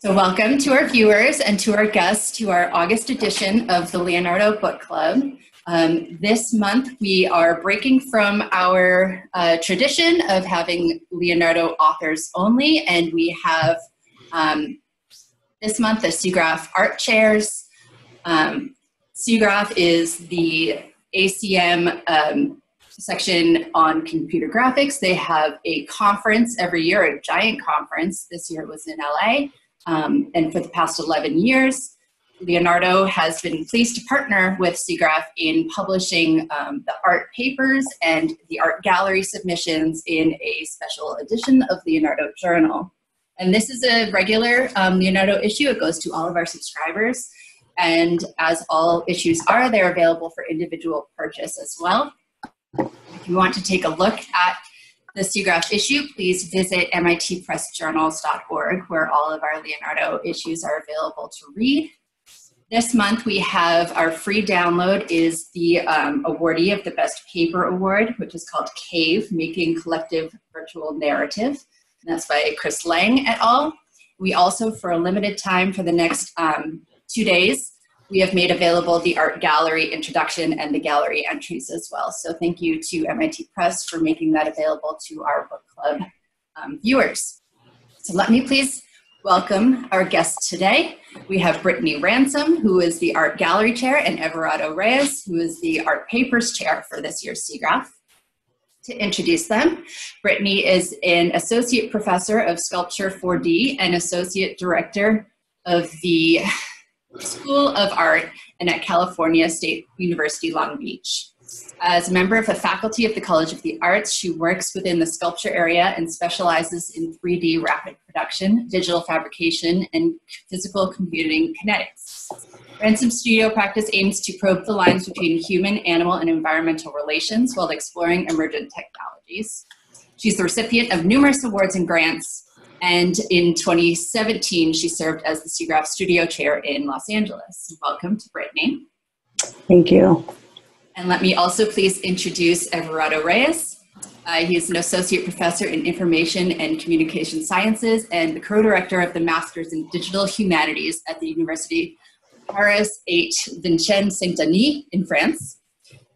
So welcome to our viewers and to our guests to our August edition of the Leonardo Book Club. This month we are breaking from our tradition of having Leonardo authors only, and we have this month the SIGGRAPH art chairs. SIGGRAPH is the ACM section on computer graphics. They have a conference every year, a giant conference. This year it was in LA. And for the past 11 years, Leonardo has been pleased to partner with SIGGRAPH in publishing the art papers and the art gallery submissions in a special edition of Leonardo Journal. And this is a regular Leonardo issue. It goes to all of our subscribers. And as all issues are, they're available for individual purchase as well. If you want to take a look at the SIGGRAPH issue, please visit mitpressjournals.org, where all of our Leonardo issues are available to read. This month we have our free download is the awardee of the Best Paper Award, which is called CAVE, Making Collective Virtual Narrative. And that's by Chris Lang et al. We also, for a limited time for the next 2 days, we have made available the art gallery introduction and the gallery entries as well. So thank you to MIT Press for making that available to our book club viewers. So let me please welcome our guests today. We have Brittany Ransom, who is the art gallery chair, and Everado Reyes, who is the art papers chair for this year's SIGGRAPH. To introduce them, Brittany is an associate professor of sculpture 4D and associate director of the School of Art and at California State University, Long Beach. As a member of the faculty of the College of the Arts, she works within the sculpture area and specializes in 3D rapid production, digital fabrication, and physical computing kinetics. Ransom's studio practice aims to probe the lines between human, animal, and environmental relations while exploring emergent technologies. She's the recipient of numerous awards and grants, and in 2017, she served as the SIGGRAPH studio chair in Los Angeles. Welcome to Brittany. Thank you. And let me also please introduce Everado Reyes. He is an associate professor in information and communication sciences and the co-director of the Masters in Digital Humanities at the University Paris 8 Vincennes Saint-Denis in France.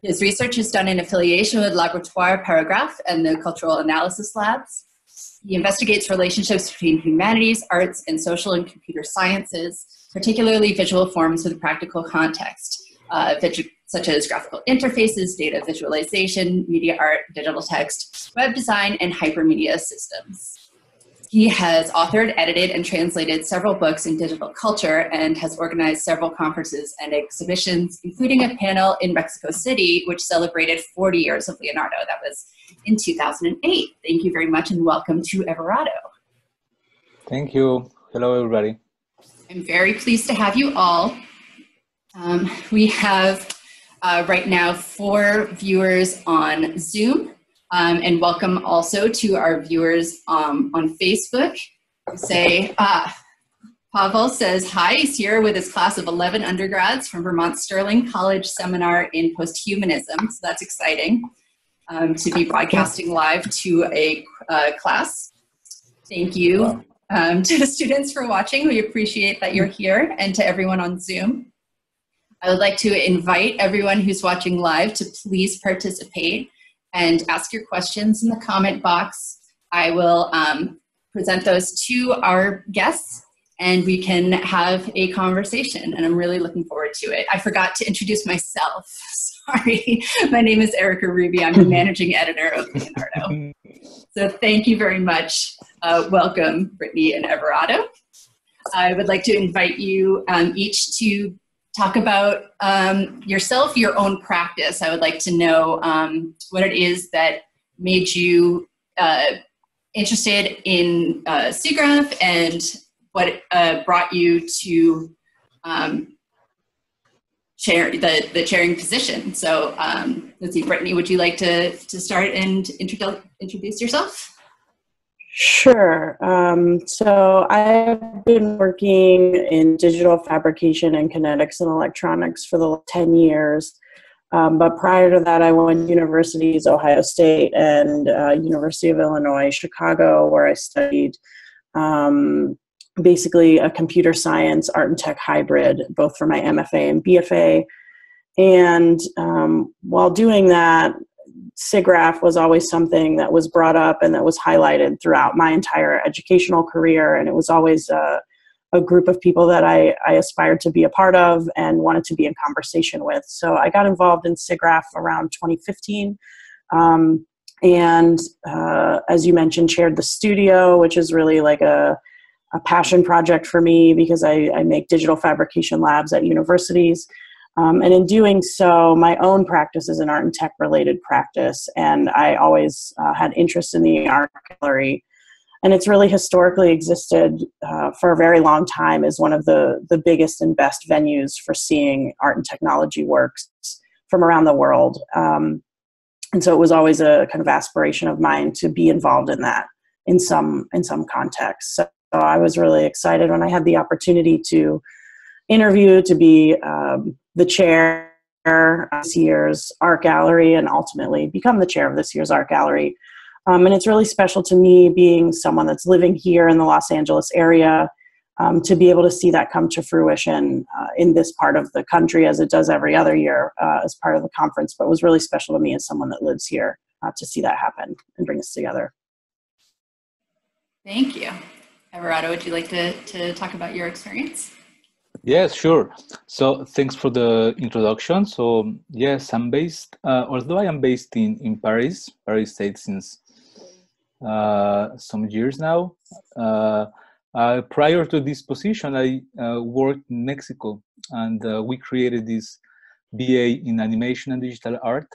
His research is done in affiliation with Laboratoire Paragraph and the Cultural Analysis Labs. He investigates relationships between humanities, arts, and social and computer sciences, particularly visual forms with a practical context, such as graphical interfaces, data visualization, media art, digital text, web design, and hypermedia systems. He has authored, edited, and translated several books in digital culture and has organized several conferences and exhibitions, including a panel in Mexico City, which celebrated 40 years of Leonardo. That was in 2008. Thank you very much and welcome to Everado. Thank you. Hello, everybody. I'm very pleased to have you all. We have right now 4 viewers on Zoom. And welcome also to our viewers on Facebook. Pavel says, hi, he's here with his class of 11 undergrads from Vermont Sterling College Seminar in Posthumanism. So that's exciting to be broadcasting live to a class. Thank you to the students for watching. We appreciate that you're here, and to everyone on Zoom. I would like to invite everyone who's watching live to please participate and ask your questions in the comment box. I will present those to our guests and we can have a conversation, and I'm really looking forward to it. I forgot to introduce myself. Sorry. My name is Erica Ruby. I'm the managing editor of Leonardo. So thank you very much. Welcome, Brittany and Everado. I would like to invite you each to talk about yourself, your own practice. I would like to know what it is that made you interested in SIGGRAPH and what brought you to chair the chairing position. So let's see, Brittany, would you like to start and introduce yourself? Sure. So I've been working in digital fabrication and kinetics and electronics for the last 10 years. But prior to that, I went to universities, Ohio State and University of Illinois, Chicago, where I studied basically a computer science, art and tech hybrid, both for my MFA and BFA. And while doing that, SIGGRAPH was always something that was brought up and that was highlighted throughout my entire educational career. And it was always a group of people that I aspired to be a part of and wanted to be in conversation with. So I got involved in SIGGRAPH around 2015. As you mentioned, chaired the studio, which is really like a passion project for me because I make digital fabrication labs at universities. And in doing so, my own practice is an art and tech related practice. And I always had interest in the art gallery. And it's really historically existed for a very long time as one of the biggest and best venues for seeing art and technology works from around the world. And so it was always a kind of aspiration of mine to be involved in that in some context. So I was really excited when I had the opportunity to interview to be the chair of this year's art gallery and ultimately become the chair of this year's art gallery. And it's really special to me, being someone that's living here in the Los Angeles area, to be able to see that come to fruition in this part of the country, as it does every other year as part of the conference. But it was really special to me as someone that lives here to see that happen and bring us together. Thank you. Everado, would you like to talk about your experience? Yes, sure. So thanks for the introduction. So yes, I'm based, although I am based in Paris stayed since some years now. Prior to this position, I worked in Mexico, and we created this BA in animation and digital art.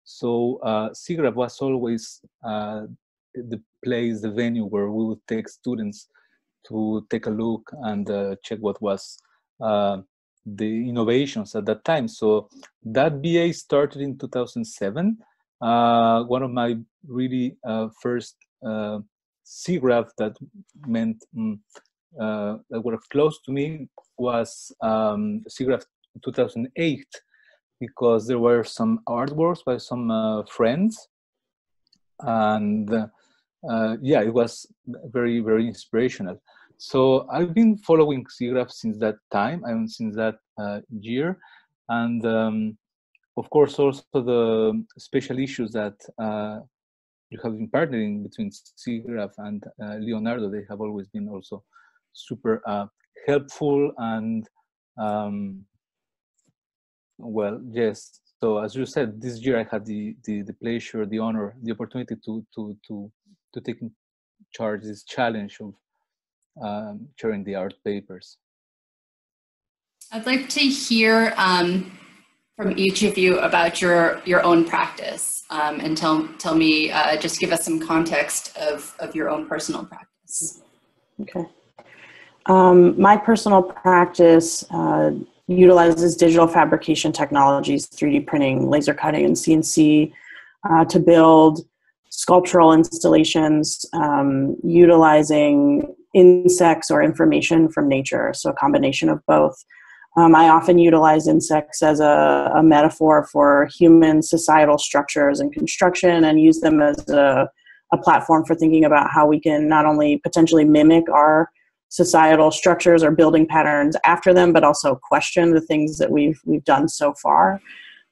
So SIGGRAPH was always the place, the venue where we would take students to take a look and check what was the innovations at that time. So that BA started in 2007. One of my really first SIGGRAPH that meant that were close to me was SIGGRAPH 2008, because there were some artworks by some friends, and yeah, it was very, very inspirational. So I've been following SIGGRAPH since that time, and since that year, and of course also the special issues that you have been partnering between SIGGRAPH and Leonardo. They have always been also super helpful, and well, yes. So as you said, this year I had the pleasure, the honor, the opportunity to take in charge this challenge of sharing the art papers. I'd like to hear from each of you about your own practice, and tell me, just give us some context of your own personal practice. Okay. My personal practice utilizes digital fabrication technologies, 3D printing, laser cutting, and CNC to build sculptural installations utilizing insects or information from nature, so a combination of both. I often utilize insects as a metaphor for human societal structures and construction, and use them as a platform for thinking about how we can not only potentially mimic our societal structures or building patterns after them, but also question the things that we've done so far.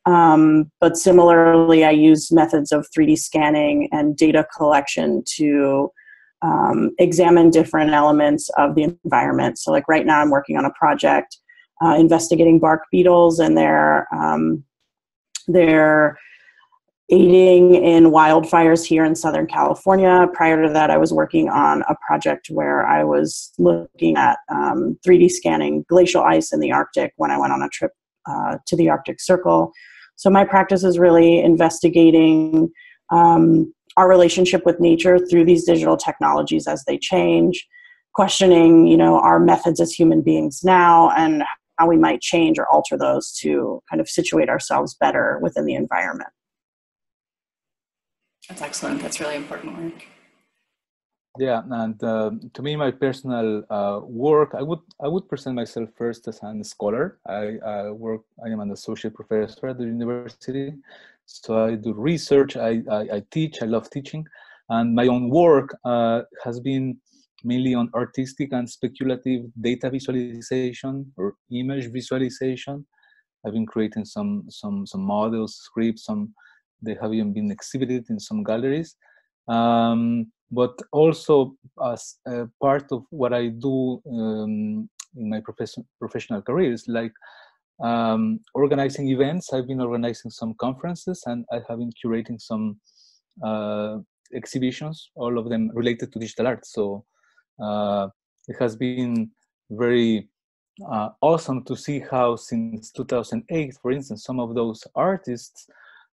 But similarly, I use methods of 3D scanning and data collection to examine different elements of the environment. So like right now I'm working on a project investigating bark beetles, and they're aiding in wildfires here in Southern California. Prior to that, I was working on a project where I was looking at 3D scanning glacial ice in the Arctic when I went on a trip to the Arctic Circle. So my practice is really investigating our relationship with nature through these digital technologies as they change, questioning, you know, our methods as human beings now and how we might change or alter those to kind of situate ourselves better within the environment. That's excellent. That's really important work. Yeah, and to me, my personal work, I would present myself first as a scholar. I am an associate professor at the university, so I do research. I teach. I love teaching, and my own work has been mainly on artistic and speculative data visualization or image visualization. I've been creating some models, scripts. They have even been exhibited in some galleries. But also as part of what I do in my professional career is like organizing events. I've been organizing some conferences, and I have been curating some exhibitions, all of them related to digital art. So it has been very awesome to see how since 2008, for instance, some of those artists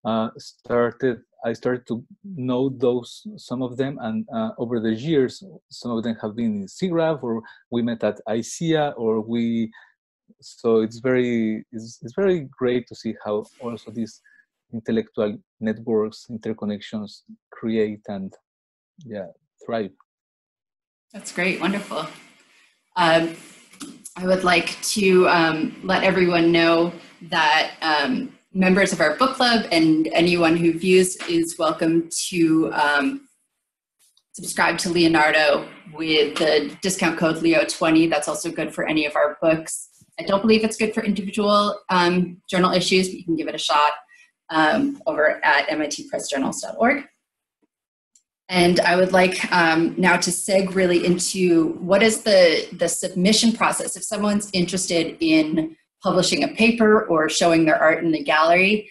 I started to know some of them, and over the years, some of them have been in SIGGRAPH, or we met at ICEA, or so it's very great to see how also these intellectual networks, interconnections create and thrive. That's great, wonderful. I would like to let everyone know that members of our book club and anyone who views is welcome to subscribe to Leonardo with the discount code LEO20. That's also good for any of our books. I don't believe it's good for individual journal issues, but you can give it a shot over at mitpressjournals.org. And I would like now to seg really into what is the submission process. If someone's interested in publishing a paper or showing their art in the gallery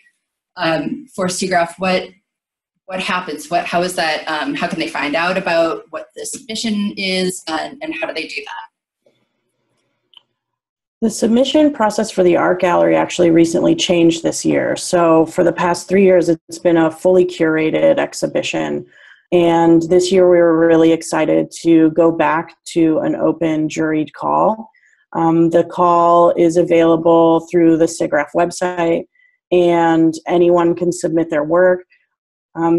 for SIGGRAPH, what happens? How is that? How can they find out about what the submission is, and how do they do that? The submission process for the art gallery actually recently changed this year. So for the past 3 years, it's been a fully curated exhibition. And this year we were really excited to go back to an open juried call. The call is available through the SIGGRAPH website, and anyone can submit their work.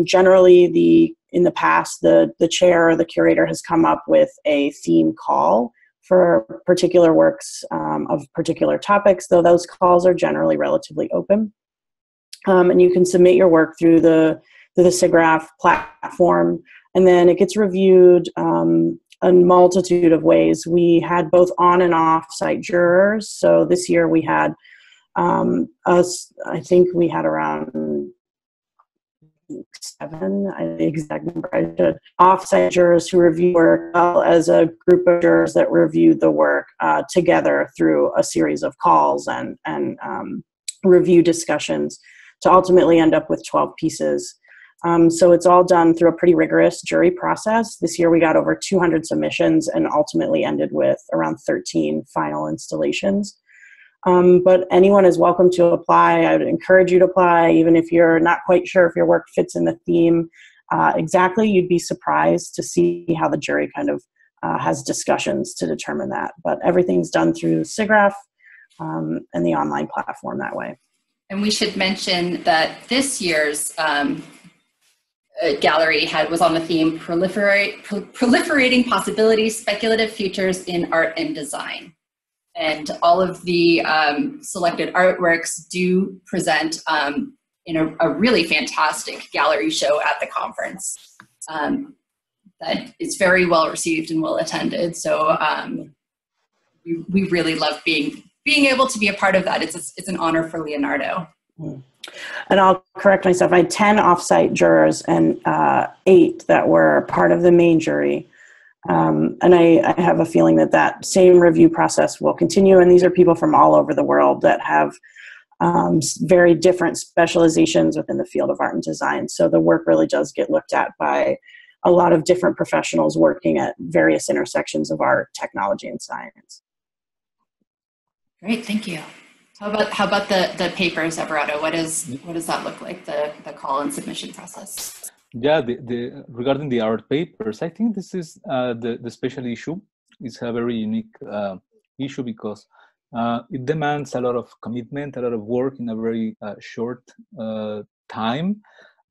Generally, in the past, the chair or the curator has come up with a theme call for particular works of particular topics, though those calls are generally relatively open. And you can submit your work through the SIGGRAPH platform, and then it gets reviewed a multitude of ways. We had both on and off site jurors. So this year we had I think we had around 7, the exact number, off-site jurors who review work, as a group of jurors that reviewed the work together through a series of calls and review discussions to ultimately end up with 12 pieces. So it's all done through a pretty rigorous jury process. This year we got over 200 submissions and ultimately ended with around 13 final installations. But anyone is welcome to apply. I would encourage you to apply, even if you're not quite sure if your work fits in the theme exactly. You'd be surprised to see how the jury kind of has discussions to determine that. But everything's done through SIGGRAPH and the online platform that way. And we should mention that this year's gallery was on the theme proliferating possibilities, speculative futures in art and design. And all of the selected artworks do present in a really fantastic gallery show at the conference that is very well received and well attended. So we really love being able to be a part of that. It's an honor for Leonardo. And I'll correct myself. I had 10 off-site jurors and 8 that were part of the main jury. And I have a feeling that same review process will continue. And these are people from all over the world that have very different specializations within the field of art and design. So the work really does get looked at by a lot of different professionals working at various intersections of art, technology, and science. Great, thank you. How about the papers, Everado? What does that look like, the call and submission process? Yeah, regarding the art papers, I think this is the special issue. It's a very unique issue because it demands a lot of commitment, a lot of work in a very short time,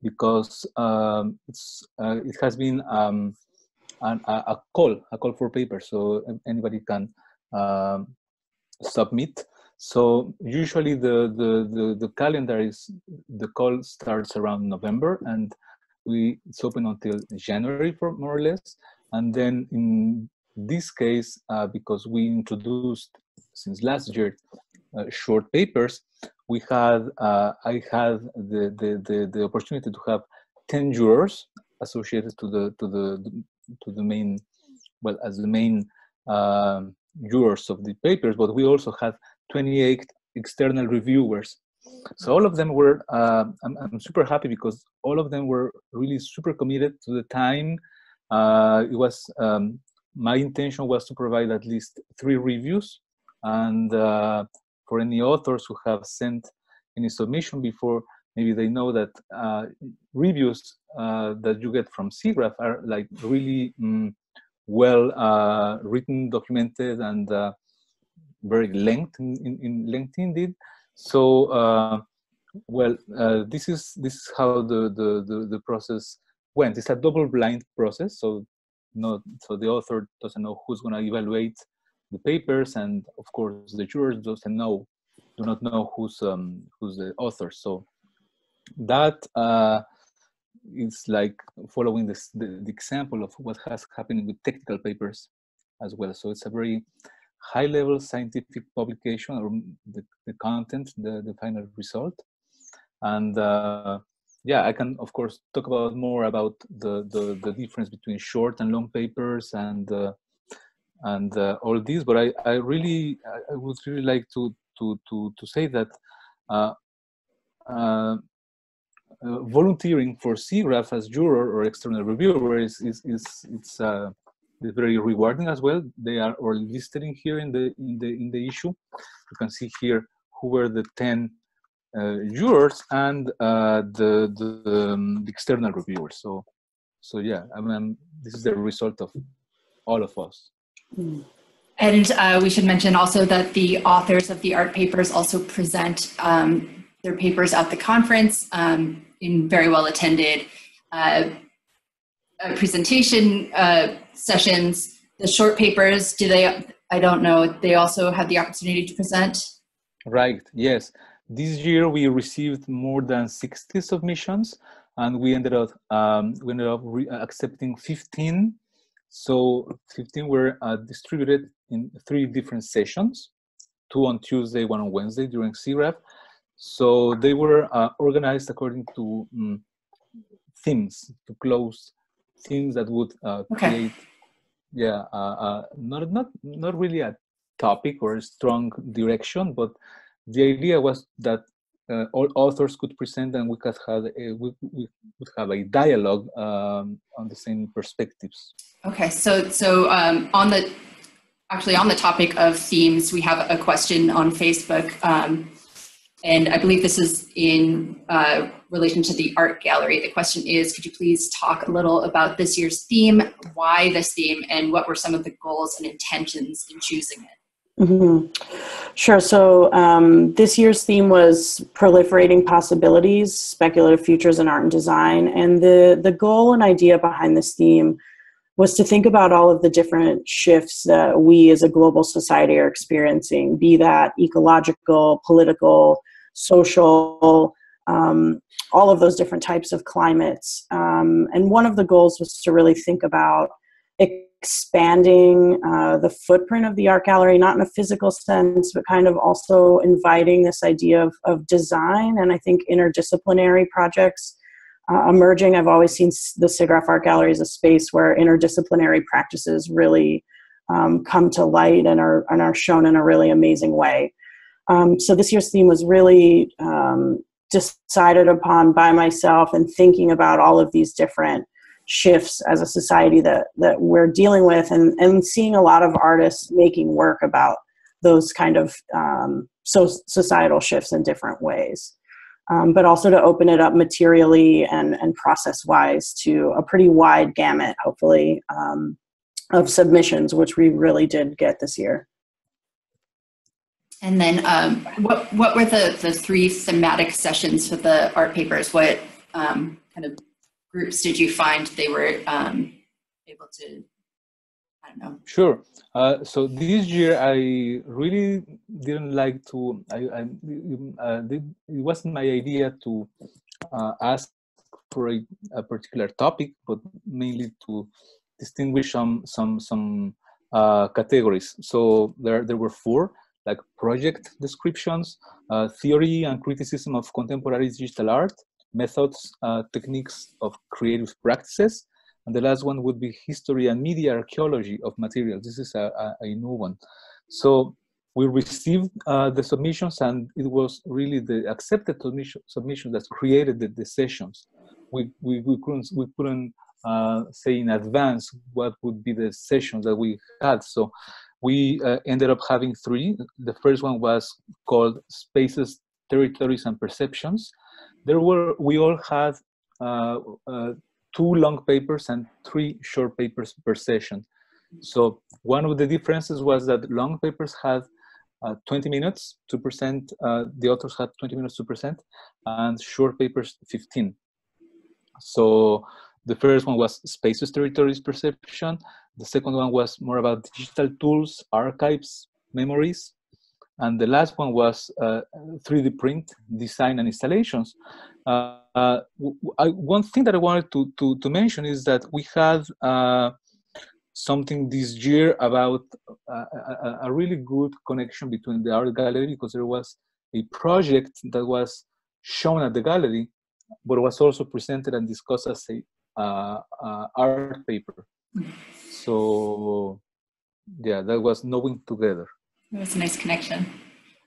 because it has been a call for papers, so anybody can submit. So usually the calendar is, the call starts around November, and it's open until January, for more or less. And then in this case, because we introduced since last year short papers, we had I had the opportunity to have 10 jurors associated to the main, well, as the main jurors of the papers, but we also had 28 external reviewers. So all of them were, I'm super happy because all of them were really super committed to the time. It was, my intention was to provide at least 3 reviews, and for any authors who have sent any submission before, maybe they know that reviews that you get from SIGGRAPH are like really well written, documented, and very lengthy indeed. So this is how the process went. It's a double-blind process, so the author doesn't know who's going to evaluate the papers, and of course the jurors do not know who's the author. So that is like following the example of what has happened with technical papers as well. So it's a very high-level scientific publication, or the content, the final result. And yeah, I can of course talk about more about the difference between short and long papers and all these, but I would really like to say that volunteering for SIGGRAPH as juror or external reviewer is very rewarding as well. They are all listed in here in the issue. You can see here who were the 10 jurors and the external reviewers. So yeah, I mean, this is the result of all of us. And we should mention also that the authors of the art papers also present their papers at the conference in very well attended presentation sessions. The short papers, I don't know, they also had the opportunity to present? Right, yes. This year we received more than 60 submissions, and we ended up accepting 15. So 15 were distributed in 3 different sessions, 2 on Tuesday, 1 on Wednesday during SIGGRAPH. So they were organized according to themes, to close themes that would create, yeah, not really a topic or a strong direction, but the idea was that all authors could present, and we could have a dialogue on the same perspectives. Okay, so on the topic of themes, we have a question on Facebook, and I believe this is in relation to the art gallery. The question is, could you please talk a little about this year's theme, why this theme, and what were some of the goals and intentions in choosing it? Mm-hmm. Sure. So this year's theme was proliferating possibilities, speculative futures in art and design. And the goal and idea behind this theme was to think about all of the different shifts that we as a global society are experiencing, be that ecological, political, social, all of those different types of climates. And one of the goals was to really think about expanding the footprint of the art gallery, not in a physical sense, but kind of also inviting this idea of design and I think interdisciplinary projects emerging. I've always seen the SIGGRAPH Art Gallery as a space where interdisciplinary practices really come to light and are shown in a really amazing way. So this year's theme was really decided upon by myself and thinking about all of these different shifts as a society that we're dealing with, and seeing a lot of artists making work about those kind of societal shifts in different ways. But also to open it up materially and process-wise to a pretty wide gamut, hopefully, of submissions, which we really did get this year. And then what were the 3 thematic sessions for the art papers? What kind of groups did you find they were able to, I don't know? Sure. So this year I really didn't like to, it wasn't my idea to ask for a particular topic, but mainly to distinguish some categories. So there were 4, like project descriptions, theory and criticism of contemporary digital art, methods, techniques of creative practices, and the last one would be history and media archaeology of materials. This is a new one. So we received the submissions, and it was really the accepted submission that created the sessions. We couldn't say in advance what would be the sessions that we had. So we ended up having 3. The first one was called Spaces, Territories, and Perceptions. We all had 2 long papers and 3 short papers per session. So one of the differences was that long papers had 20 minutes to present, the authors had 20 minutes to present, and short papers 15. So the first one was Spaces, Territories, Perception. The second one was more about digital tools, archives, memories. And the last one was 3D print, design, and installations. One thing that I wanted to mention is that we had something this year about a really good connection between the art gallery, because there was a project that was shown at the gallery, but was also presented and discussed as a art paper. So yeah, that was knowing together. That was a nice connection.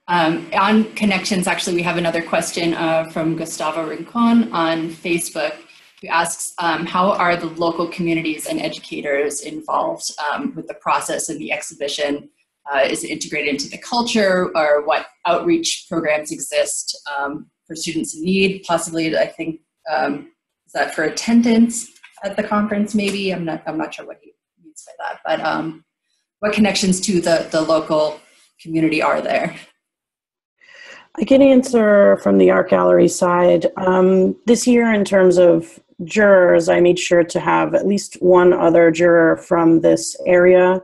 On connections, actually, we have another question from Gustavo Rincon on Facebook, who asks, how are the local communities and educators involved with the process and the exhibition? Is it integrated into the culture, or what outreach programs exist for students in need? Possibly, I think, is that for attendance at the conference, maybe? I'm not sure what he means by that, but what connections to the local community are there? I can answer from the art gallery side. This year, in terms of jurors, I made sure to have at least one other juror from this area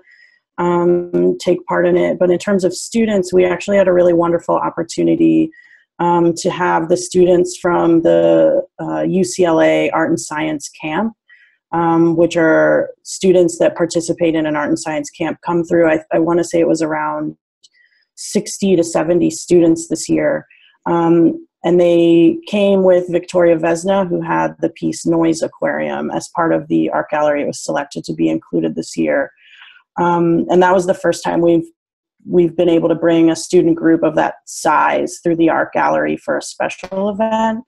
take part in it. But in terms of students, we actually had a really wonderful opportunity to have the students from the UCLA Art and Science Camp, which are students that participate in an art and science camp, come through. I want to say it was around 60 to 70 students this year. And they came with Victoria Vesna, who had the piece Noise Aquarium as part of the art gallery. It was selected to be included this year. And that was the first time we've been able to bring a student group of that size through the art gallery for a special event.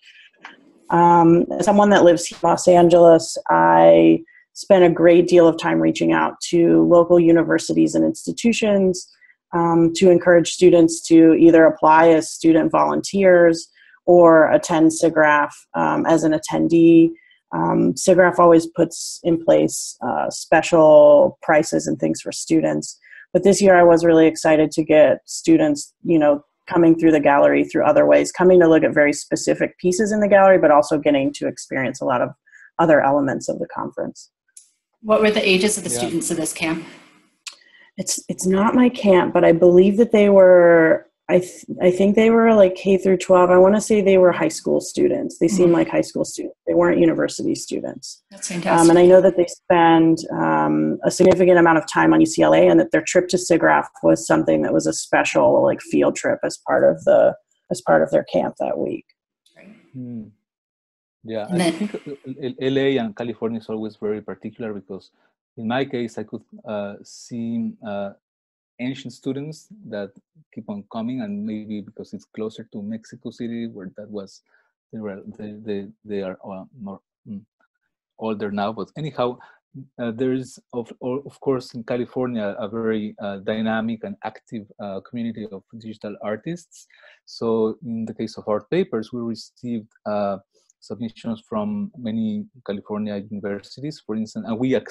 As someone that lives in Los Angeles, I spent a great deal of time reaching out to local universities and institutions to encourage students to either apply as student volunteers or attend SIGGRAPH as an attendee. SIGGRAPH always puts in place special prices and things for students. But this year I was really excited to get students, coming through the gallery through other ways, coming to look at very specific pieces in the gallery, but also getting to experience a lot of other elements of the conference. What were the ages of the students of this camp? It's not my camp, but I believe that they were, I think they were like K through 12. I want to say they were high school students. They seemed like high school students. They weren't university students. That's fantastic. And I know that they spend a significant amount of time on UCLA, and that their trip to SIGGRAPH was something that was a special field trip as part of their camp that week. Right. Yeah, I think LA and California is always very particular, because in my case, I could see ancient students that keep on coming, and maybe because it's closer to Mexico City, where they are more older now. But anyhow, there is of course in California a very dynamic and active community of digital artists. So in the case of art papers, we received submissions from many California universities, for instance, and we had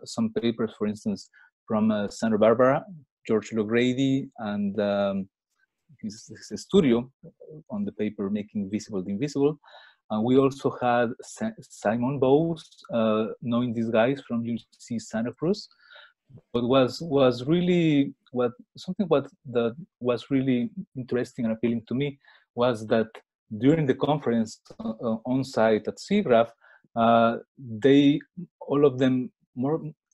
some papers, for instance, from Santa Barbara, George Logrady, and his studio on the paper Making Visible the Invisible. And we also had Simon Bowes, knowing these guys from UC Santa Cruz. But was really something that was really interesting and appealing to me was that during the conference on site at SIGGRAPH, all of them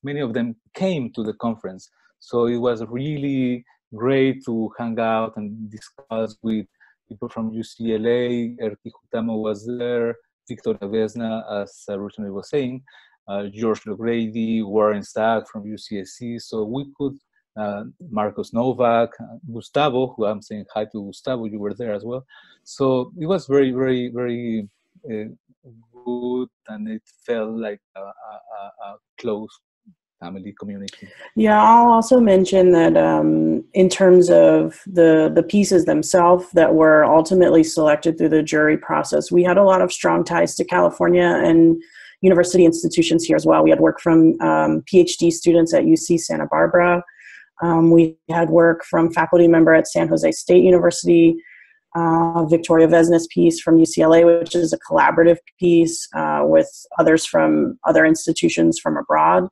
many of them came to the conference. So it was really great to hang out and discuss with people from UCLA. Erki Hutamo was there, Victoria Vesna, as Ruchner was saying, George O'Grady, Warren Stack from UCSC. So we could, Marcos Novak, Gustavo, who I'm saying hi to Gustavo, you were there as well. So it was very, very, very good, and it felt like a close family community. Yeah, I'll also mention that in terms of the pieces themselves that were ultimately selected through the jury process, we had a lot of strong ties to California and university institutions here as well. We had work from PhD students at UC Santa Barbara. We had work from faculty member at San Jose State University, Victoria Vesna's piece from UCLA, which is a collaborative piece with others from other institutions from abroad.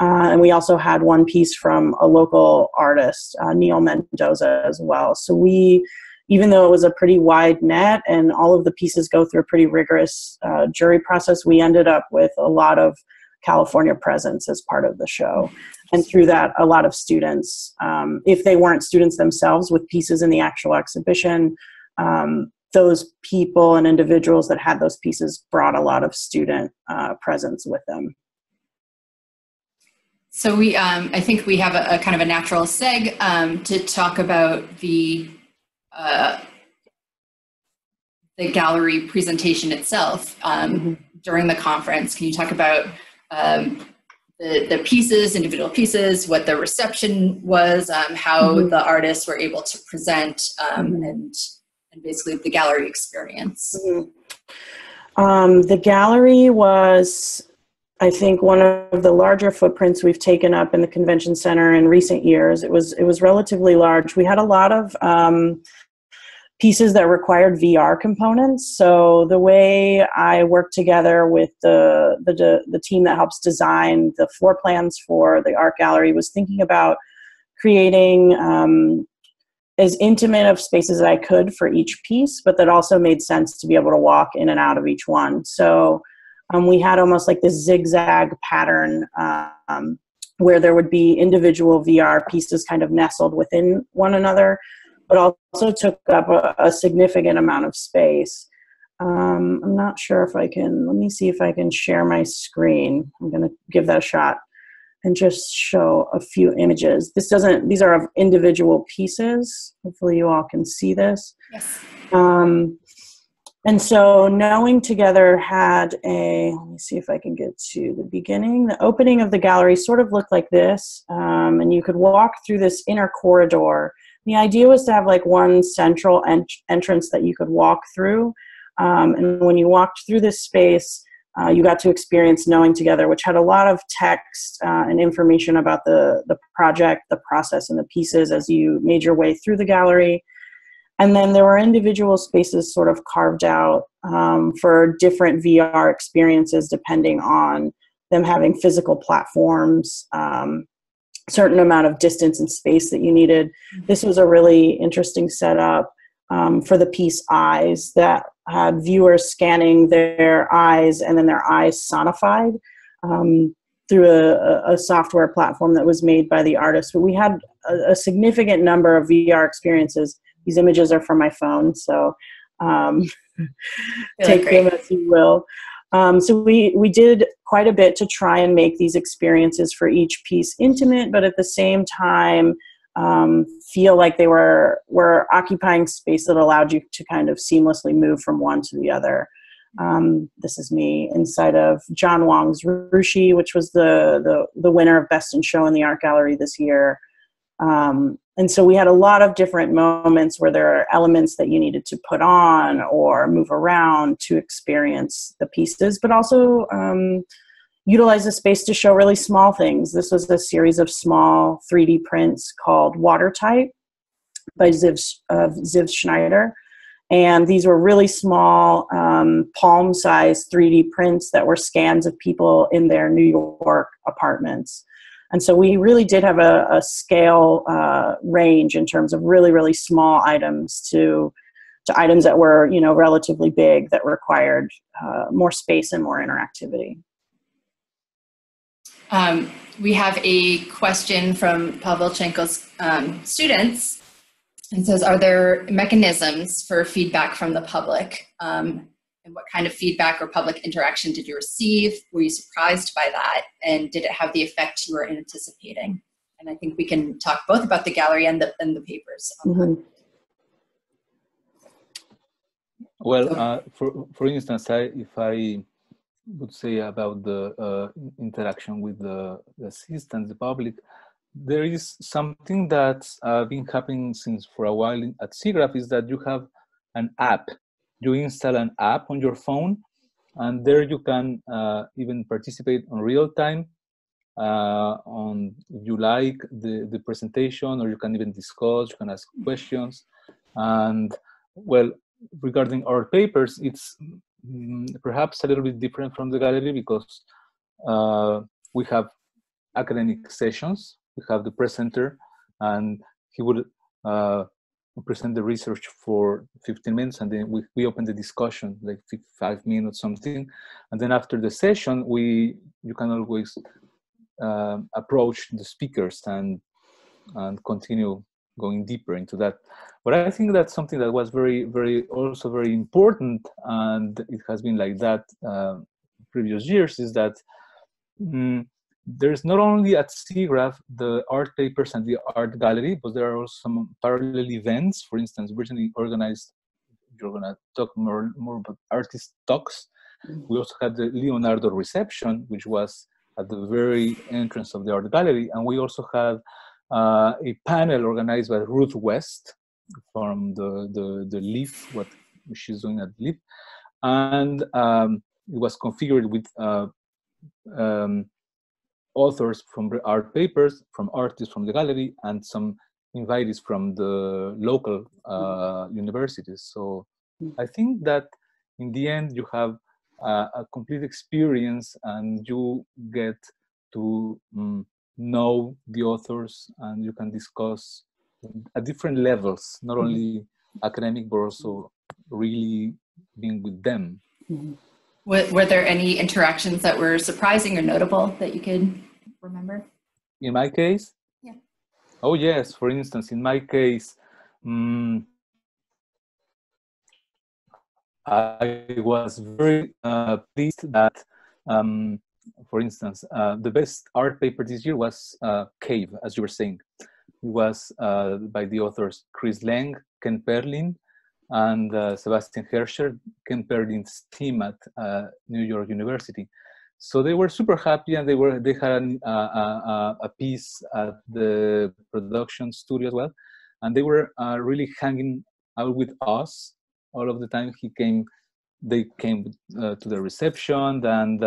And we also had one piece from a local artist, Neil Mendoza, as well. So we, even though it was a pretty wide net and all of the pieces go through a pretty rigorous jury process, we ended up with a lot of California presence as part of the show. And through that, a lot of students, if they weren't students themselves with pieces in the actual exhibition, those people and individuals that had those pieces brought a lot of student presence with them. So we, I think we have a kind of a natural seg to talk about the gallery presentation itself during the conference. Can you talk about the pieces, individual pieces, what the reception was, how the artists were able to present, and basically the gallery experience? The gallery was, I think, one of the larger footprints we've taken up in the convention center in recent years. It was relatively large. We had a lot of pieces that required VR components. So the way I worked together with the team that helps design the floor plans for the art gallery was thinking about creating as intimate of spaces as I could for each piece, but that also made sense to be able to walk in and out of each one. So we had almost like this zigzag pattern where there would be individual VR pieces kind of nestled within one another, but also took up a significant amount of space. I'm not sure if I can, let me see if I can share my screen. I'm going to give that a shot and just show a few images. These are of individual pieces. Hopefully you all can see this. Yes. And so Knowing Together had let me see if I can get to the beginning. The opening of the gallery sort of looked like this, and you could walk through this inner corridor. The idea was to have like one central entrance that you could walk through. And when you walked through this space, you got to experience Knowing Together, which had a lot of text and information about the project, the process, and the pieces as you made your way through the gallery. And then there were individual spaces sort of carved out for different VR experiences depending on them having physical platforms, certain amount of distance and space that you needed. This was a really interesting setup for the piece Eyes that had viewers scanning their eyes and then their eyes sonified through a software platform that was made by the artist. But we had a significant number of VR experiences. These images are from my phone, so take them as you will. So we did quite a bit to try and make these experiences for each piece intimate, but at the same time feel like they were occupying space that allowed you to kind of seamlessly move from one to the other. This is me inside of John Wong's Rushi, which was the winner of Best in Show in the Art Gallery this year. And so we had a lot of different moments where there are elements that you needed to put on or move around to experience the pieces, but also utilize the space to show really small things. This was a series of small 3D prints called Watertight by Ziv Schneider. And these were really small, palm-sized 3D prints that were scans of people in their New York apartments. And so we really did have a scale range in terms of really, really small items to items that were, relatively big that required more space and more interactivity. We have a question from Pavelchenko's students. It says, are there mechanisms for feedback from the public? And what kind of feedback or public interaction did you receive? Were you surprised by that? And did it have the effect you were anticipating? And I think we can talk both about the gallery and the papers. Mm-hmm. Well, for instance, if I would say about the interaction with the assistants, the public, there is something that's been happening since for a while at SIGGRAPH, is that you have an app. You install an app on your phone, and there you can even participate on real time on, if you like, the presentation, or you can even discuss, you can ask questions. And well, regarding our papers, it's perhaps a little bit different from the gallery, because we have academic sessions. We have the presenter, and he would present the research for 15 minutes, and then we open the discussion, like 5 minutes something. And then after the session, you can always approach the speakers and continue going deeper into that. But I think that's something that was also very important, and it has been like that previous years, is that there's not only at SIGGRAPH the art papers and the art gallery, but there are also some parallel events. For instance, Brittany organized, you're gonna talk more about artist talks. We also had the Leonardo reception, which was at the very entrance of the art gallery. And we also had a panel organized by Ruth West from the LEAF, what she's doing at LEAF. And it was configured with authors from the art papers, from artists from the gallery, and some invitees from the local universities. So I think that in the end you have a complete experience, and you get to know the authors, and you can discuss at different levels, not only academic, but also really being with them. Mm-hmm. Were there any interactions that were surprising or notable that you could remember? In my case? Yeah. Oh, yes. For instance, in my case, I was very pleased that, for instance, the best art paper this year was Cave, as you were saying. It was by the authors Chris Leng, Ken Perlin, and Sebastian Herscher. Ken Perlin's team at New York University. So they were super happy, and they had a piece at the production studio as well, and they were really hanging out with us all of the time. They came to the reception, and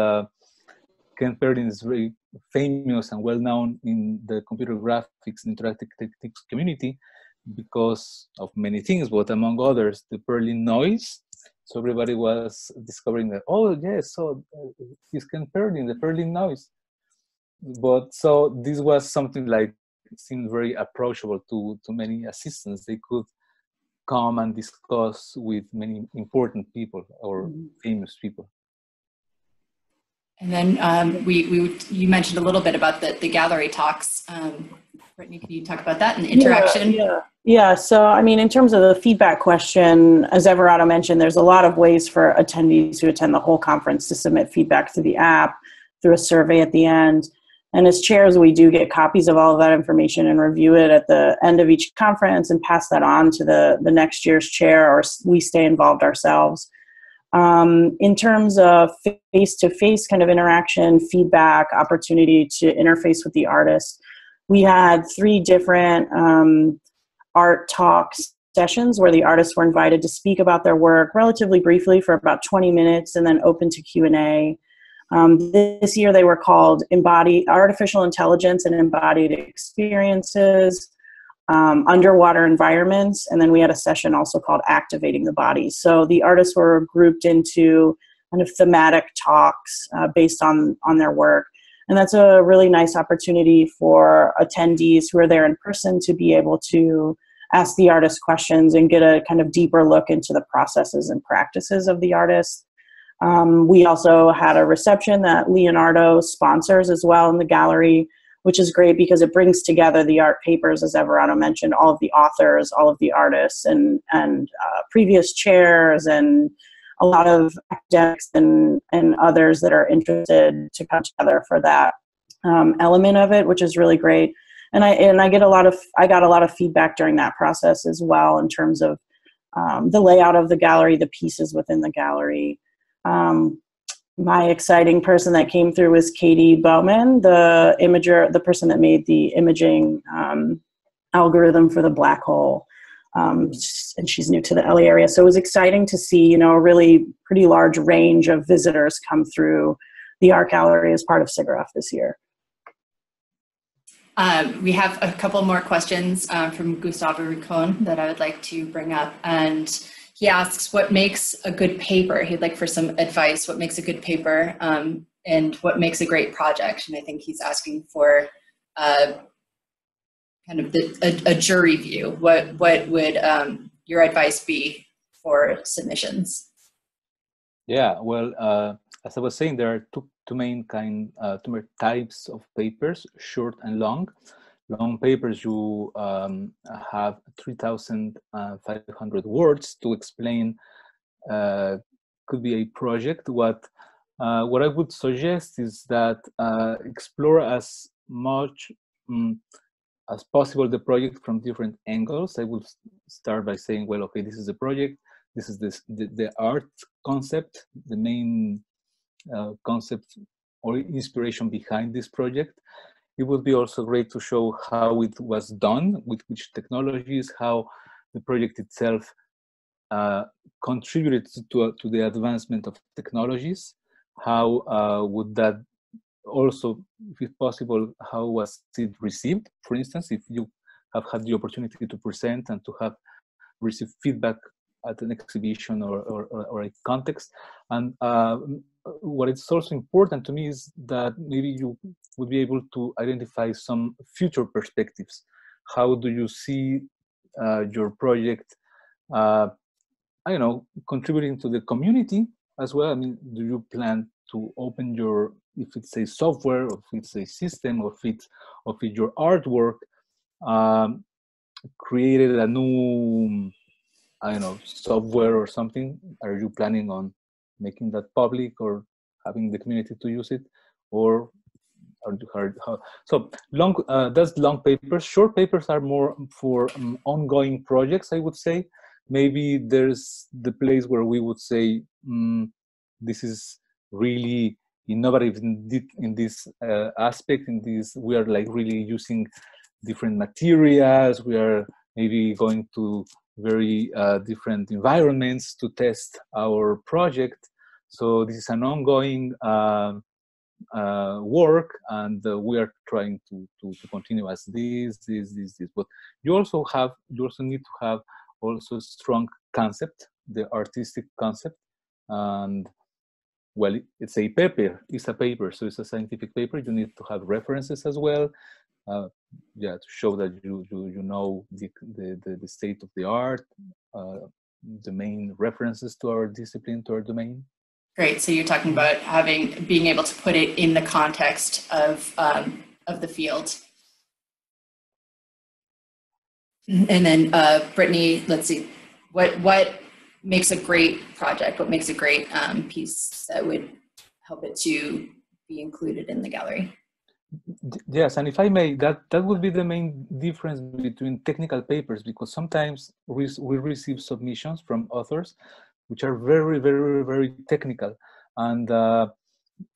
Ken Perlin is very famous and well known in the computer graphics and interactive techniques community because of many things, but among others, the Perlin noise. So everybody was discovering that, oh yes, so he's Ken Perlin, the Perlin noise. But so this was something like, it seemed very approachable to many assistants. They could come and discuss with many important people or famous people. And then you mentioned a little bit about the gallery talks. Brittany, can you talk about that and interaction? Yeah. So, I mean, in terms of the feedback question, as Everado mentioned, there's a lot of ways for attendees who attend the whole conference to submit feedback through the app, through a survey at the end. And as chairs, we do get copies of all of that information and review it at the end of each conference and pass that on to the next year's chair, or we stay involved ourselves. In terms of face-to-face kind of interaction, feedback, opportunity to interface with the artist, we had 3 different art talk sessions where the artists were invited to speak about their work relatively briefly for about 20 minutes and then open to Q&A. This year they were called Artificial Intelligence and Embodied Experiences, Underwater Environments, and then we had a session also called Activating the Body. So the artists were grouped into kind of thematic talks based on their work. And that's a really nice opportunity for attendees who are there in person to be able to ask the artist questions and get a kind of deeper look into the processes and practices of the artist. We also had a reception that Leonardo sponsors as well in the gallery, which is great because it brings together the art papers, as Everado mentioned, all of the authors, all of the artists, and previous chairs, and a lot of academics and others that are interested to come together for that element of it, which is really great. And I got a lot of feedback during that process as well in terms of the layout of the gallery, the pieces within the gallery. My exciting person that came through was Katie Bowman, the imager, the person that made the imaging algorithm for the black hole. And she's new to the LA area. So it was exciting to see, a really pretty large range of visitors come through the art gallery as part of SIGGRAPH this year. We have a couple more questions from Gustavo Ricon that I would like to bring up. And he asks, what makes a good paper? He'd like for some advice. What makes a good paper and what makes a great project? And I think he's asking for kind of a jury view. What would your advice be for submissions? Yeah, well, as I was saying, there are two main types of papers: short and long. Long papers, you have 3,500 words to explain. Could be a project. What I would suggest is that explore as much as possible the project from different angles. I would start by saying, well, okay, this is the project. This is the art concept, the main concept or inspiration behind this project. It would be also great to show how it was done, with which technologies, how the project itself contributed to the advancement of technologies. How would that also, if possible, how was it received? For instance, if you have had the opportunity to present and to have received feedback at an exhibition or a context. And what is also important to me is that maybe you would be able to identify some future perspectives. How do you see your project, contributing to the community as well? I mean, do you plan to open if it's a software, or if it's a system, or if your artwork created a new, software or something? Are you planning on making that public or having the community to use it? Or so long, that's long papers. Short papers are more for ongoing projects, I would say. Maybe there's the place where we would say, this is really innovative in this aspect. We are like really using different materials. We are maybe going to very different environments to test our project. So this is an ongoing work, and we are trying to continue as this. But you also need to have also strong concept, the artistic concept. And well, it's a paper, so it's a scientific paper. You need to have references as well, to show that you know the state of the art, the main references to our discipline, to our domain. Great. So you're talking about being able to put it in the context of the field. And then Brittany, let's see, what makes a great project? What makes a great piece that would help it to be included in the gallery? Yes, and if I may, that would be the main difference between technical papers, because sometimes we receive submissions from authors which are very, very, very technical. And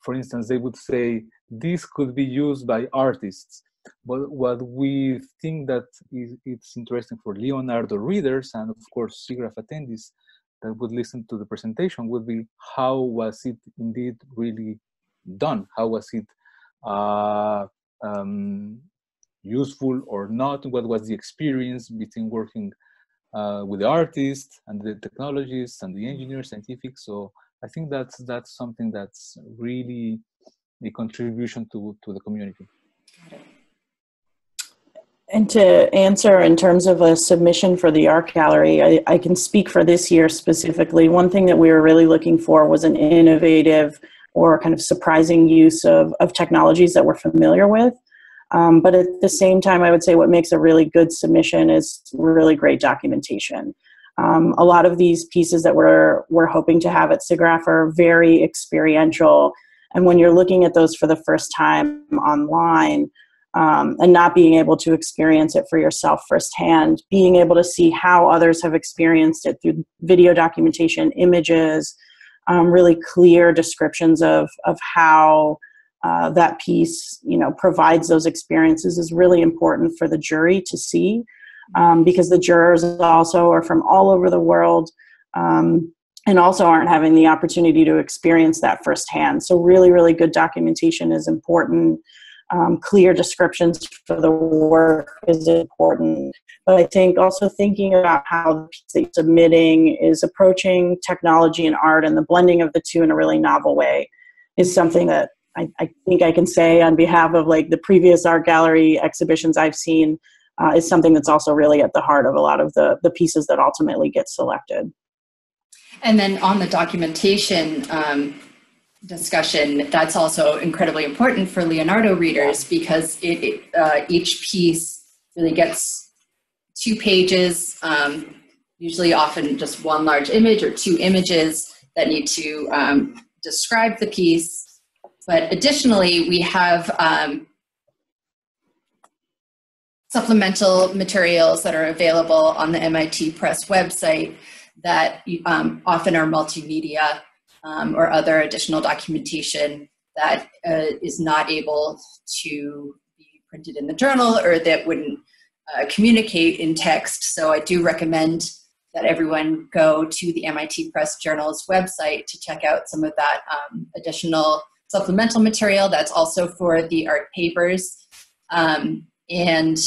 for instance, they would say, this could be used by artists. But what we think that it's interesting for Leonardo readers, and of course SIGGRAPH attendees that would listen to the presentation, would be, how was it indeed really done? How was it useful or not? What was the experience between working with the artists and the technologists and the engineers, scientific? So I think that's something that's really a contribution to the community. Got it. And to answer in terms of a submission for the art gallery, I can speak for this year specifically. One thing that we were really looking for was an innovative or kind of surprising use of technologies that we're familiar with. But at the same time, I would say what makes a really good submission is really great documentation. A lot of these pieces that we're hoping to have at SIGGRAPH are very experiential. And when you're looking at those for the first time online, and not being able to experience it for yourself firsthand, being able to see how others have experienced it through video documentation, images, really clear descriptions of how that piece, provides those experiences is really important for the jury to see, because the jurors also are from all over the world, and also aren't having the opportunity to experience that firsthand. So really, really good documentation is important. Clear descriptions for the work is important. But I think also thinking about how the piece that you're submitting is approaching technology and art and the blending of the two in a really novel way is something that I think I can say on behalf of like the previous art gallery exhibitions I've seen, is something that's also really at the heart of a lot of the pieces that ultimately get selected. And then on the documentation discussion, that's also incredibly important for Leonardo readers, because each piece really gets 2 pages, usually often just one large image or 2 images that need to describe the piece. But additionally, we have supplemental materials that are available on the MIT Press website that often are multimedia or other additional documentation that is not able to be printed in the journal, or that wouldn't communicate in text. So I do recommend that everyone go to the MIT Press Journal's website to check out some of that additional supplemental material that's also for the art papers. And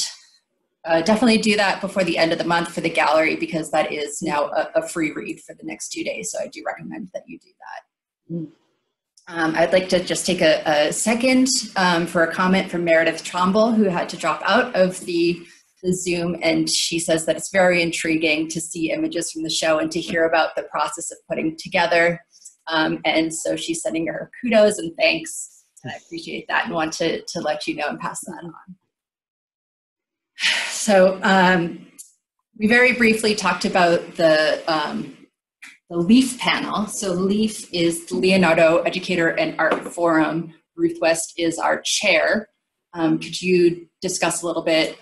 definitely do that before the end of the month for the gallery, because that is now a free read for the next 2 days. So I do recommend that you do that. I'd like to just take a second for a comment from Meredith Tromble, who had to drop out of the Zoom, and she says that it's very intriguing to see images from the show and to hear about the process of putting together. And so she's sending her kudos and thanks. And I appreciate that and want to let you know and pass that on. So we very briefly talked about the LEAF panel. So LEAF is the Leonardo Educator and Art Forum. Ruth West is our chair. Could you discuss a little bit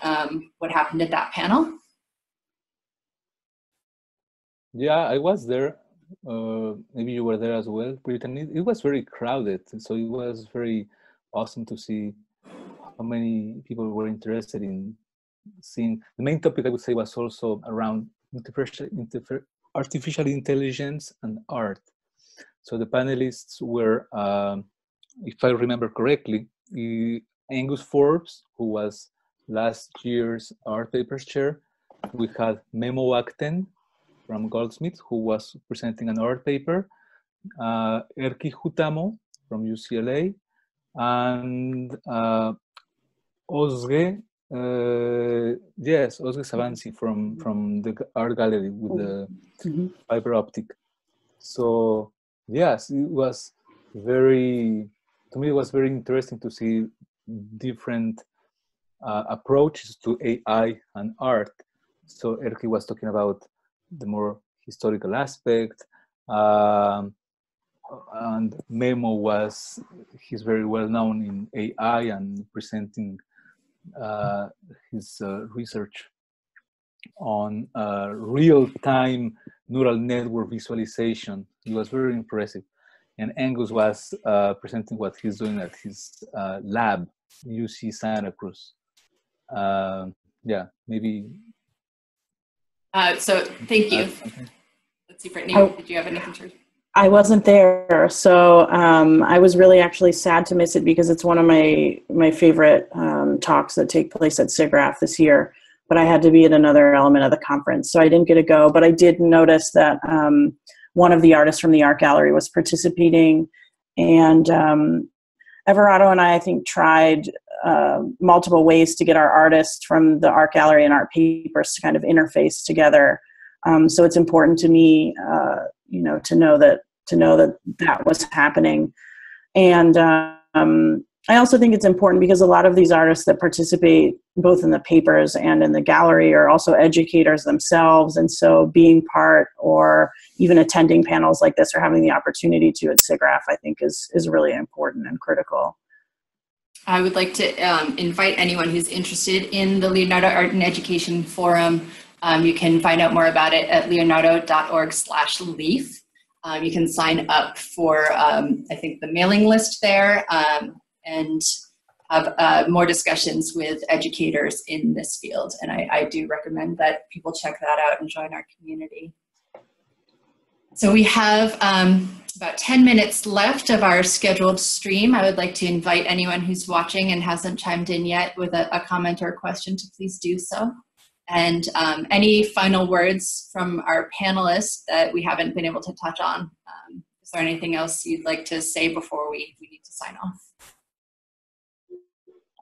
what happened at that panel? Yeah, I was there. Maybe you were there as well, Brittany. It was very crowded, so it was very awesome to see how many people were interested in seeing. The main topic, I would say, was also around artificial intelligence and art. So the panelists were, if I remember correctly, Angus Forbes, who was last year's art papers chair. We had Memo Acten from Goldsmith, who was presenting an art paper, Erki Hutamo from UCLA, and Ozge Savansi from the art gallery with the fiber optic. So yes, it was to me it was very interesting to see different approaches to AI and art. So Erki was talking about the more historical aspect, and Memo he's very well known in AI and presenting his research on real-time neural network visualization. It was very impressive. And Angus was presenting what he's doing at his lab, UC Santa Cruz. Yeah, maybe. So thank you. Let's see, Brittany, did you have anything to? I wasn't there, so I was really actually sad to miss it, because it's one of my favorite talks that take place at SIGGRAPH this year. But I had to be at another element of the conference, so I didn't get to go. But I did notice that one of the artists from the art gallery was participating, and Everado and I think tried multiple ways to get our artists from the art gallery and art papers to kind of interface together. So it's important to me, to know that that was happening. And I also think it's important because a lot of these artists that participate both in the papers and in the gallery are also educators themselves. And so being part or even attending panels like this or having the opportunity to at SIGGRAPH, I think is really important and critical. I would like to invite anyone who's interested in the Leonardo Art and Education Forum. You can find out more about it at leonardo.org/leaf. You can sign up for, I think, the mailing list there and have more discussions with educators in this field. And I do recommend that people check that out and join our community. So we have about 10 minutes left of our scheduled stream. I would like to invite anyone who's watching and hasn't chimed in yet with a comment or a question to please do so. And any final words from our panelists that we haven't been able to touch on? Is there anything else you'd like to say before we need to sign off?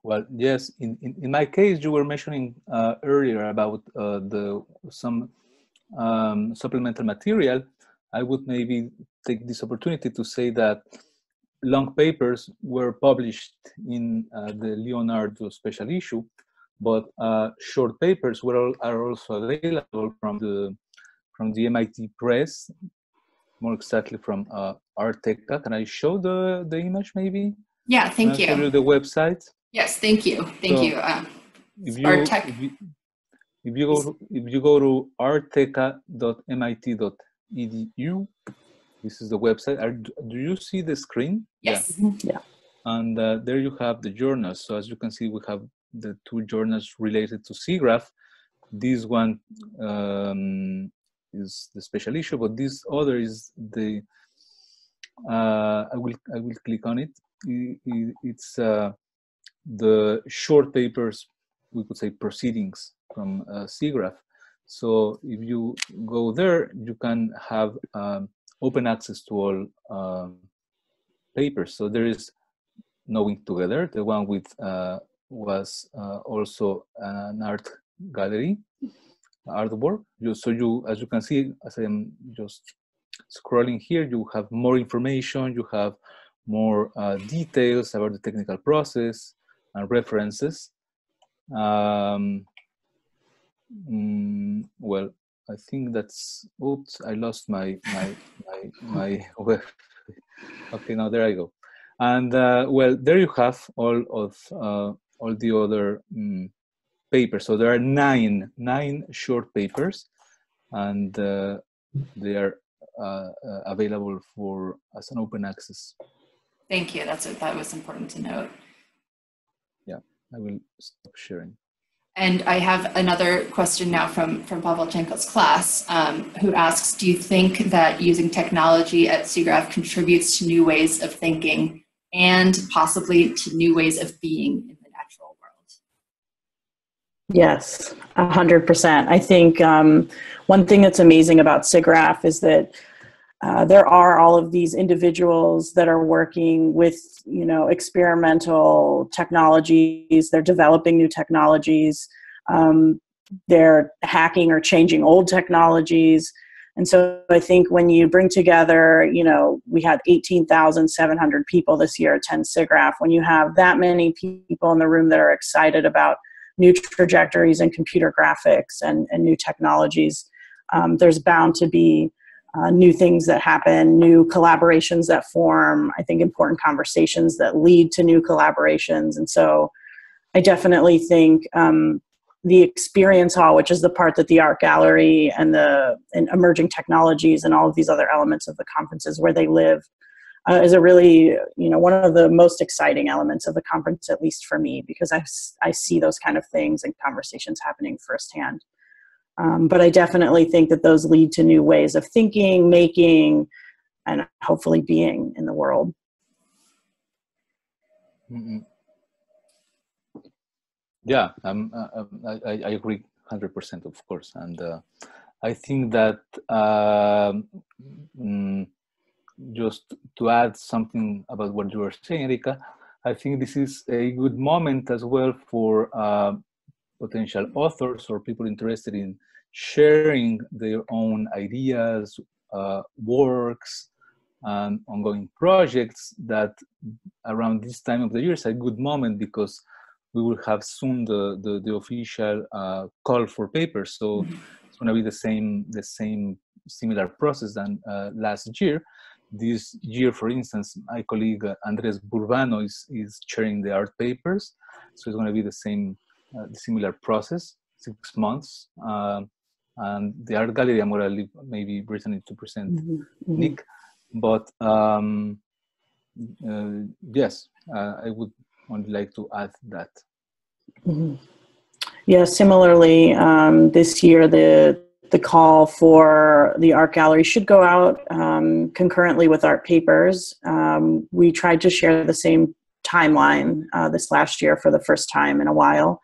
Well, yes. In my case, you were mentioning earlier about some supplemental material. I would maybe take this opportunity to say that long papers were published in the Leonardo special issue, but short papers are also available from the MIT Press, more exactly from Arteca. Can I show the image maybe? Yeah, thank you. Show you the website. Yes, thank you. Thank you. If you go to arteca.mit.edu, this is the website. Do you see the screen? Yes. Yeah. And there you have the journals. So as you can see, we have the two journals related to SIGGRAPH. This one is the special issue, but this other is the. I will click on it. It's the short papers, we could say proceedings from SIGGRAPH. So if you go there, you can have open access to all papers. So there is Knowing Together, the one with was also an art gallery artwork. So you, as you can see, as I am just scrolling here, you have more information, you have more details about the technical process and references. Well, I think that's, oops, I lost my web. Okay, now there I go. And well, there you have all the other papers. So there are nine short papers, and they are available as an open access. Thank you. That was important to note. Yeah, I will stop sharing. And I have another question now from Pavlchenko's class, who asks, do you think that using technology at SIGGRAPH contributes to new ways of thinking and possibly to new ways of being in the natural world? Yes, 100%. I think one thing that's amazing about SIGGRAPH is that there are all of these individuals that are working with, experimental technologies. They're developing new technologies. They're hacking or changing old technologies. And so I think when you bring together, we had 18,700 people this year attend SIGGRAPH. When you have that many people in the room that are excited about new trajectories in computer graphics and new technologies, there's bound to be new things that happen, new collaborations that form, I think important conversations that lead to new collaborations. And so I definitely think the experience hall, which is the part that the art gallery and emerging technologies and all of these other elements of the conferences where they live, is a really, one of the most exciting elements of the conference, at least for me, because I see those kind of things and conversations happening firsthand. But I definitely think that those lead to new ways of thinking, making, and hopefully being in the world. Mm-hmm. Yeah, I agree 100%, of course. And I think that just to add something about what you were saying, Erika, I think this is a good moment as well for potential authors or people interested in sharing their own ideas, works, and ongoing projects, that around this time of the year is a good moment, because we will have soon the official call for papers. So it's going to be the same similar process than last year. This year, for instance, my colleague Andres Burbano is chairing the art papers, so it's going to be the same similar process, 6 months. And the art gallery, I'm going to leave maybe Brittany to present Nick, but yes, I would only like to add that. Yeah, similarly, this year the call for the art gallery should go out concurrently with art papers. We tried to share the same timeline this last year for the first time in a while.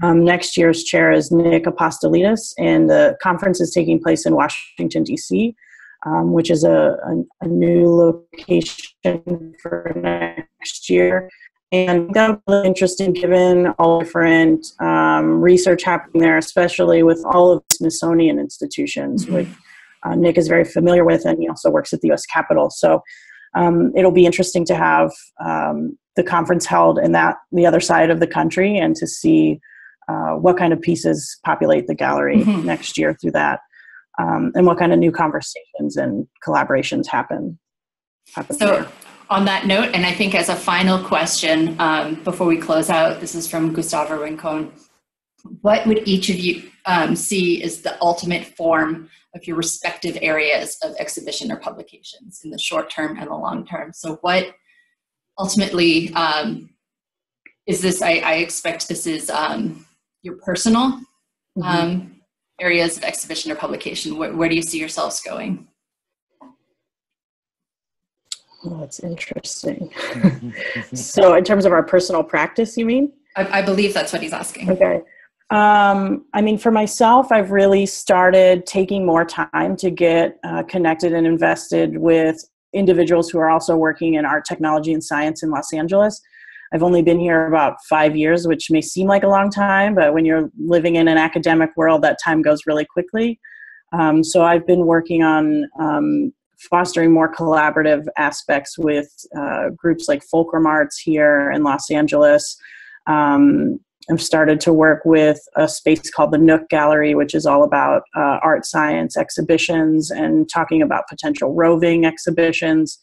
Next year's chair is Nick Apostolides, and the conference is taking place in Washington, D.C., which is a new location for next year. And that was interesting given all different research happening there, especially with all of the Smithsonian institutions, which Nick is very familiar with, and he also works at the U.S. Capitol. So it'll be interesting to have the conference held in the other side of the country, and to see what kind of pieces populate the gallery next year through that, and what kind of new conversations and collaborations happen there. On that note, and I think as a final question before we close out, this is from Gustavo Rincon. What would each of you see as the ultimate form of your respective areas of exhibition or publications in the short term and the long term? So what ultimately is this? I expect this is your personal areas of exhibition or publication. Where do you see yourselves going? Oh, that's interesting. So in terms of our personal practice, you mean? I believe that's what he's asking. Okay. I mean, for myself, I've really started taking more time to get connected and invested with individuals who are also working in art, technology, and science in Los Angeles. I've only been here about 5 years, which may seem like a long time, but when you're living in an academic world, that time goes really quickly. So I've been working on fostering more collaborative aspects with groups like Fulcrum Arts here in Los Angeles. I've started to work with a space called the Nook Gallery, which is all about art science exhibitions and talking about potential roving exhibitions.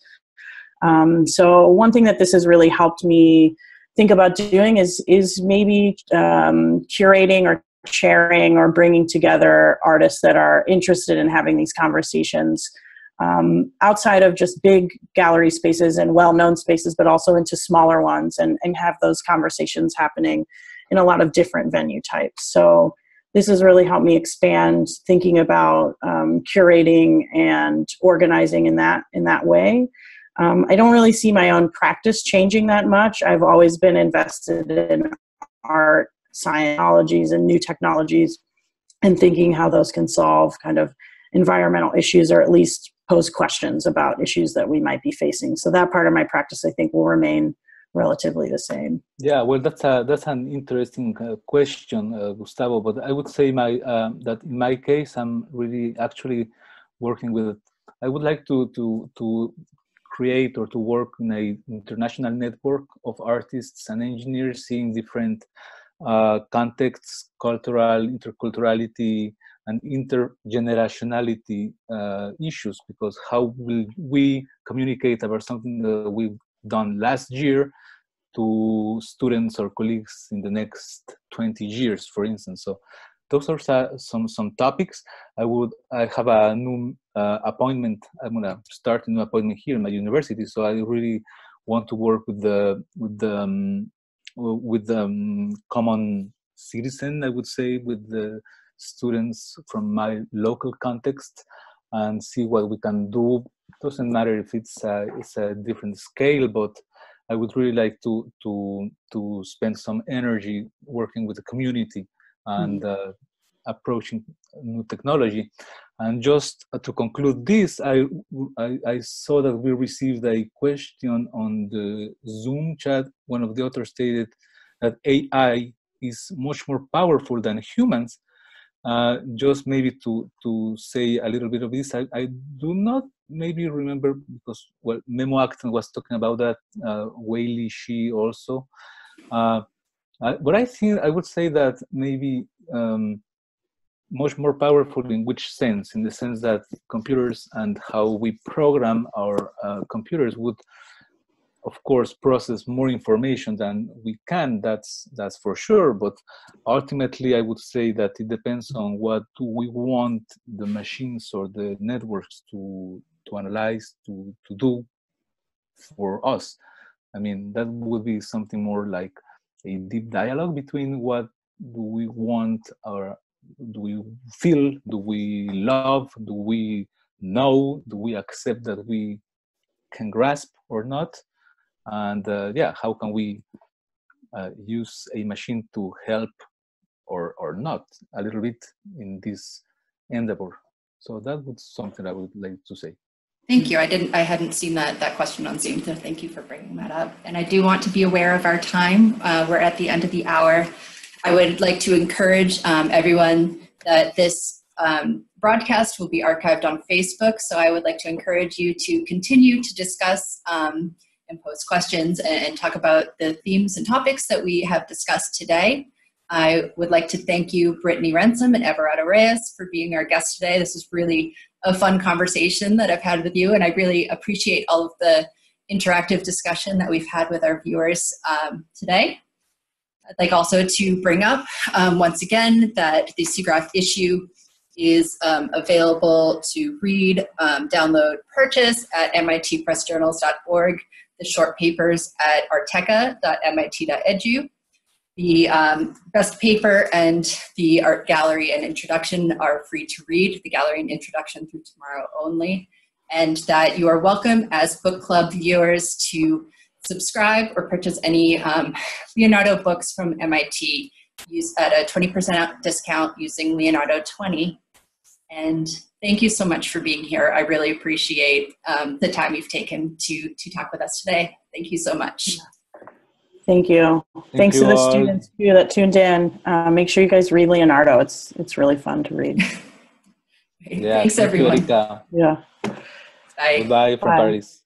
So one thing that this has really helped me think about doing is maybe curating or sharing or bringing together artists that are interested in having these conversations outside of just big gallery spaces and well-known spaces, but also into smaller ones, and have those conversations happening in a lot of different venue types. So this has really helped me expand thinking about curating and organizing in that way. I don't really see my own practice changing that much. I've always been invested in art, sciences, and new technologies, and thinking how those can solve kind of environmental issues, or at least pose questions about issues that we might be facing. So that part of my practice, I think, will remain relatively the same. Yeah, well, that's an interesting question, Gustavo. But I would say that in my case, I'm really actually working with. I would like to create or to work in an international network of artists and engineers, seeing different contexts, cultural, interculturality, and intergenerationality issues, because how will we communicate about something that we've done last year to students or colleagues in the next 20 years, for instance? So those are some topics. I have a new appointment. I'm gonna start a new appointment here in my university, so I really want to work with the common citizen, I would say, with the students from my local context, and see what we can do. It doesn't matter if it's a different scale, but I would really like to spend some energy working with the community and approaching new technology. And just to conclude this, I saw that we received a question on the Zoom chat. One of the authors stated that AI is much more powerful than humans. Just maybe to say a little bit of this, I do not maybe remember, because, well, Memo Acton was talking about that, Whaley, she also. But I think I would say that maybe much more powerful in which sense? In the sense that computers and how we program our computers would, of course, process more information than we can, that's for sure. But ultimately, I would say that it depends on what do we want the machines or the networks to analyze, to do for us. I mean, that would be something more like a deep dialogue between what do we want, or do we feel, do we love, do we know, do we accept that we can grasp or not? And yeah, how can we use a machine to help or not a little bit in this endeavor? So that was something I would like to say. Thank you. I hadn't seen that question on Zoom, so thank you for bringing that up. And I do want to be aware of our time. We're at the end of the hour. I would like to encourage everyone that this broadcast will be archived on Facebook. So I would like to encourage you to continue to discuss and pose questions and talk about the themes and topics that we have discussed today. I would like to thank you, Brittany Ransom and Everado Reyes, for being our guest today. This is really a fun conversation that I've had with you, and I really appreciate all of the interactive discussion that we've had with our viewers today. I'd like also to bring up once again that the SIGGRAPH issue is available to read, download, purchase at mitpressjournals.org, the short papers at arteca.mit.edu. The best paper and the art gallery and introduction are free to read, the gallery and introduction through tomorrow only, and that you are welcome as book club viewers to subscribe or purchase any Leonardo books from MIT at a 20% discount using Leonardo 20. And thank you so much for being here. I really appreciate the time you've taken to talk with us today. Thank you so much. Thank you. Thanks to the students too that tuned in. Make sure you guys read Leonardo. It's really fun to read. Yeah, thanks everyone. You, yeah. Bye. Goodbye from Paris.